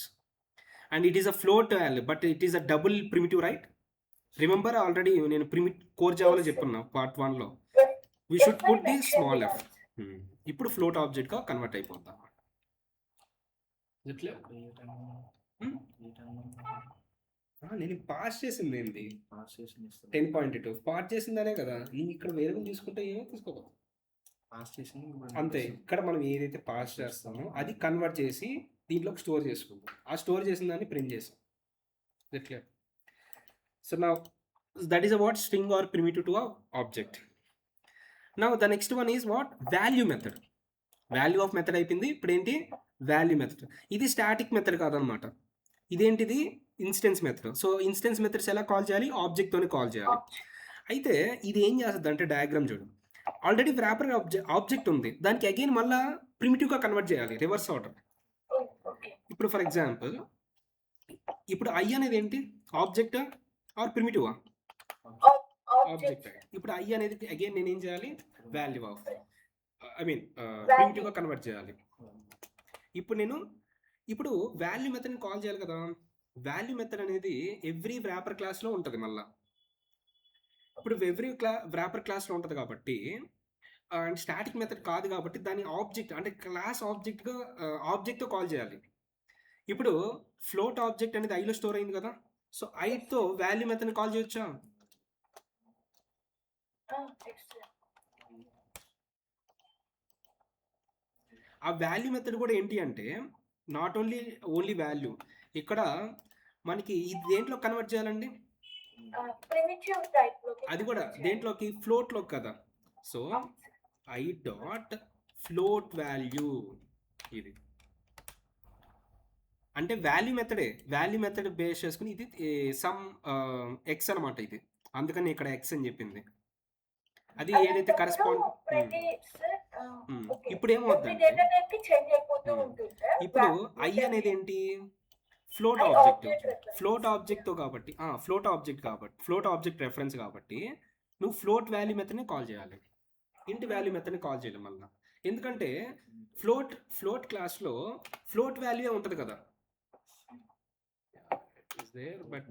And it is a float value, but it is a double primitive, right? Remember already నేను core జావాలో చెప్పున్నా part 1లో, we should put the small F. ఇప్పుడు float ఆబ్జెక్ట్గా convert అయిపోతాం. నేను pass చేసింది ఏంటి? 10.2 పాస్ చేసిందనే కదా. నేను ఇక్కడ వేరే తీసుకుంటే ఏమో తీసుకోకూడదు, పాస్ చేసింది అంతే. ఇక్కడ మనం ఏదైతే పాస్ చేస్తామో అది కన్వర్ట్ చేసి దీంట్లోకి స్టోర్ చేసుకుంటాం. ఆ స్టోర్ చేసిన దాన్ని ప్రింట్ చేస్తాం. ఎట్లా? So now that is about string or primitive to a object. Now the next one is what? Value method. Value of method అయిపోయింది. ఇప్పుడు ఏంటి? Value method. ఇది స్టాటిక్ మెథడ్ కాదనమాట, ఇదేంటిది? Instance method. So instance methods ఎలా call చేయాలి? ఆబ్జెక్ట్తోనే call చేయాలి. అయితే ఇది ఏం చేస్తుంది అంటే, డయాగ్రామ్ చూడు, ఆల్రెడీ వ్రాపర్ ఆబ్జెక్ట్ ఉంది, దానికి అగైన్ మళ్ళీ ప్రిమిటివ్గా కన్వర్ట్ చేయాలి, రివర్స్ ఆర్డర్. ఇప్పుడు ఫర్ ఎగ్జాంపుల్, ఇప్పుడు ఐ అనేది ఏంటి? Object or primitive? ఆబ్జెక్ట్. ఇప్పుడు ఐ అనేది అగైన్ నేను ఏం చేయాలి? వాల్యూ ఆఫ్, ఐ మీన్ ప్రిమిటివ్గా కన్వర్ట్ చేయాలి. ఇప్పుడు వాల్యూ మెథడ్ని కాల్ చేయాలి కదా. వాల్యూ మెథడ్ అనేది ఎవ్రీ వ్రాపర్ క్లాస్లో ఉంటుంది మళ్ళీ. ఇప్పుడు ఎవ్రీ వ్రాపర్ క్లాస్లో ఉంటుంది కాబట్టి, అండ్ స్టాటిక్ మెథడ్ కాదు కాబట్టి దాని ఆబ్జెక్ట్ అంటే క్లాస్ ఆబ్జెక్ట్తో కాల్ చేయాలి. ఇప్పుడు ఫ్లోట్ ఆబ్జెక్ట్ అనేది ఐలో స్టోర్ అయింది కదా. సో ఐతో వాల్యూ మెథడ్ని కాల్ చేయొచ్చా? ఆ వాల్యూ మెథడ్ కూడా ఏంటి అంటే, నాట్ ఓన్లీ వాల్యూ, ఇక్కడ మనకి ఇది దేంట్లో కన్వర్ట్ చేయాలండి? అది కూడా దేంట్లోకి? ఫ్లోట్లో కదా. So I dot float value, ఇది అంటే వాల్యూ మెథడ్ బేస్ చేసుకుని ఇది సమ్ ఎక్స్ అనమాట. ఇది అందుకని ఇక్కడ ఎక్స్ అని చెప్పింది. అది ఏదైతే కరెస్పాండ్. ఇప్పుడు ఏమవుతుందంటే, ఇప్పుడు ఐ అనేది ఏంటి? ఫ్లోట్ ఆబ్జెక్ట్తో కాబట్టి ఫ్లోట్ ఆబ్జెక్ట్ రెఫరెన్స్ కాబట్టి నువ్వు ఫ్లోట్ వాల్యూ మెథడ్ని కాల్ చేయాలి, ఇంటి వాల్యూ మెథడ్ని కాల్ చేయాలి మళ్ళీ. ఎందుకంటే ఫ్లోట్ క్లాస్లో ఫ్లోట్ వాల్యూ ఉంటుంది కదా. is there, but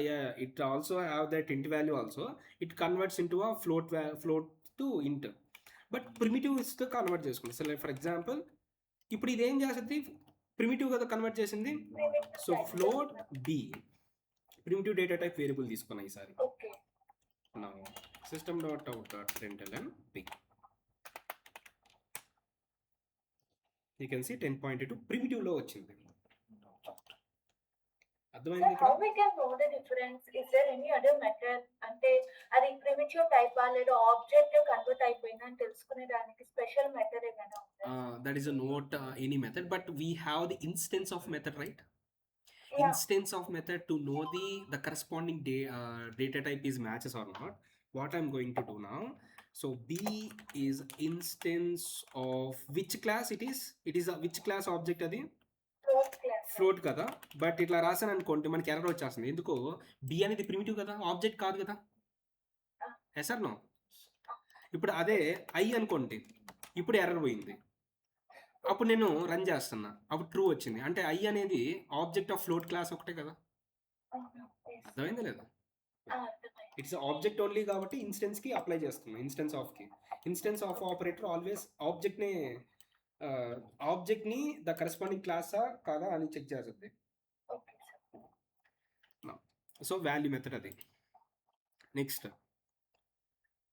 yeah, it also have that int value also. It converts into a float to int, but primitive is to convert చేసుకుంటుంది. సో లైక్ ఫర్ ఎగ్జాంపుల్, ఇప్పుడు ఇది ఏం చేస్తుంది? ప్రిమిటివ్ కదా convert చేసింది. So float B primitive data type variable తీసుకున్నా ఈసారి. Okay. Now system.out.println b. You can see 10.2 primitive లో వచ్చింది. అర్థమైంది Sir, ఇక్కడ? how we can know the difference? Is there any other method? అంటే అది ప్రిమిటివ్ టైప్ లేదా ఆబ్జెక్ట్ కన్వర్ట్ అయిపోయిందా అని తెలుసుకునే దానికి స్పెషల్ మెథడ్ ఏమైనా ఉందా? That is a not any method, but we have the instance of method, right? Yeah. Instance of method to know the corresponding data type is matches or not. What I'm going to do now, so b is instance of which class it is? It is a which class object అది? Float class. Float కదా, but ఇట్లా రాసాను అనుకోండి మనకి error వచ్చేస్తుంది. ఎందుకు? B అనేది primitive కదా, ఆబ్జెక్ట్ కాదు కదా. Yes or no? ఇప్పుడు అదే ఐ అనుకోండి, ఇప్పుడు ఎర్రర్ పోయింది. అప్పుడు నేను రన్ చేస్తున్నా, అప్పుడు ట్రూ వచ్చింది. అంటే ఐ అనేది ఆబ్జెక్ట్ ఆఫ్ ఫ్లోట్ క్లాస్ ఒకటే కదా. అర్థమైందా లేదా? ఇట్స్ ఆబ్జెక్ట్ ఓన్లీ కాబట్టి ఇన్స్టెన్స్ కి అప్లై చేస్తున్నా. Instance of operator always object ని ద కరెస్పాండింగ్ క్లాసా కాదా అని చెక్ చేస్తుంది. సో వాల్యూ మెథడ్ అది. Next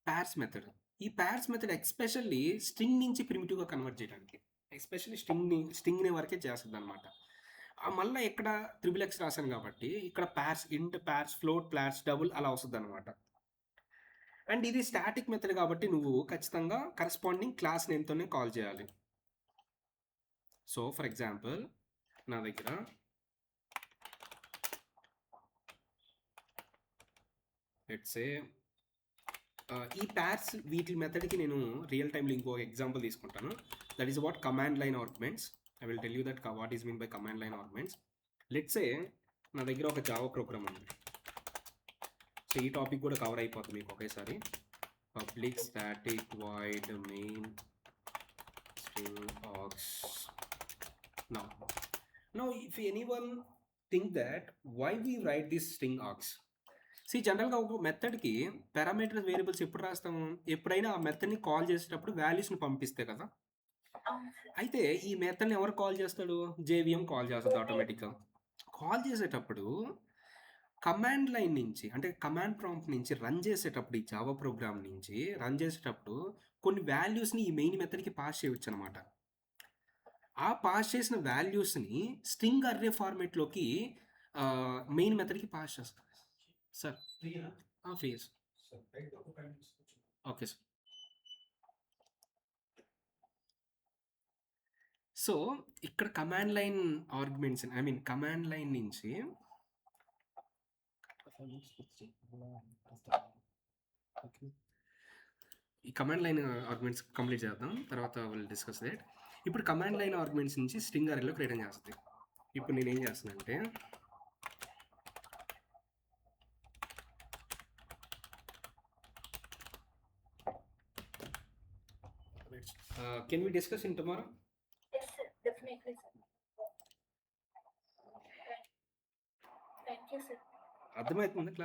pairs method. ఈ ప్యార్స్ మెథడ్ ఎక్స్పెషల్లీ స్ట్రింగ్ నుంచి ప్రిమిటివ్గా కన్వర్ట్ చేయడానికి, ఎక్స్పెషల్లీ స్ట్రింగ్ని వరకే చేస్తుంది అనమాట. మళ్ళీ ఇక్కడ XXX రాశాను కాబట్టి ఇక్కడ ప్యార్స్, ఇంట్, ప్యార్స్, ఫ్లోట్, ప్యార్స్, డబుల్ అలా వస్తుంది అనమాట. అండ్ ఇది స్టాటిక్ మెథడ్ కాబట్టి నువ్వు ఖచ్చితంగా కరెస్పాండింగ్ క్లాస్ నేమ్తోనే కాల్ చేయాలి. సో ఫర్ ఎగ్జాంపుల్ నా దగ్గర లెట్స్ సే ఈ ప్యార్స్ వీటి మెథడ్కి నేను రియల్ టైంలో ఇంకో ఎగ్జాంపుల్ తీసుకుంటాను. That is what command line arguments. I will tell you that what is mean by command line arguments. Let's say నా దగ్గర ఒక జావా ప్రోగ్రామ్ ఉంది. సో ఈ టాపిక్ కూడా కవర్ అయిపోతుంది మీకు ఒకేసారి. Public static void main string args. Now if anyone think that why we write this string args, see జనరల్గా ఒక మెథడ్కి పారామీటర్ వేరియబుల్స్ ఎప్పుడు రాస్తాము? ఎప్పుడైనా ఆ మెథడ్ని కాల్ చేసేటప్పుడు వాల్యూస్ని పంపిస్తే కదా. అయితే ఈ మెథడ్ని ఎవరు కాల్ చేస్తాడు? JVM కాల్ చేస్తుంది ఆటోమేటిక్గా. కాల్ చేసేటప్పుడు కమాండ్ లైన్ నుంచి, అంటే కమాండ్ ప్రాంప్ట్ నుంచి రన్ చేసేటప్పుడు, ఈ జావా ప్రోగ్రామ్ నుంచి రన్ చేసేటప్పుడు కొన్ని వాల్యూస్ని ఈ మెయిన్ మెథడ్కి పాస్ చేయవచ్చు అనమాట. ఆ పాస్ చేసిన వాల్యూస్ని స్ట్రింగ్ అర్రే ఫార్మేట్లోకి మెయిన్ మెథడ్కి పాస్ చేస్తారు. సార్ ఫేస్ ఓకే సార్. సో ఇక్కడ command line arguments, I mean command line నుంచి ఈ కమాండ్ లైన్ ఆర్గ్యుమెంట్స్ కంప్లీట్ చేద్దాం, తర్వాత విల్ డిస్కస్ దట్. ఇప్పుడు కమాండ్ లైన్ ఆర్గ్యుమెంట్స్ నుంచి స్ట్రింగ్ అరేలో క్రియేట్ చేస్తుంది. ఇప్పుడు నేను ఏం చేస్తానంటే can we discuss in tomorrow? Yes, sir. Definitely, sir. Thank you, sir. అర్థమవుతుంది.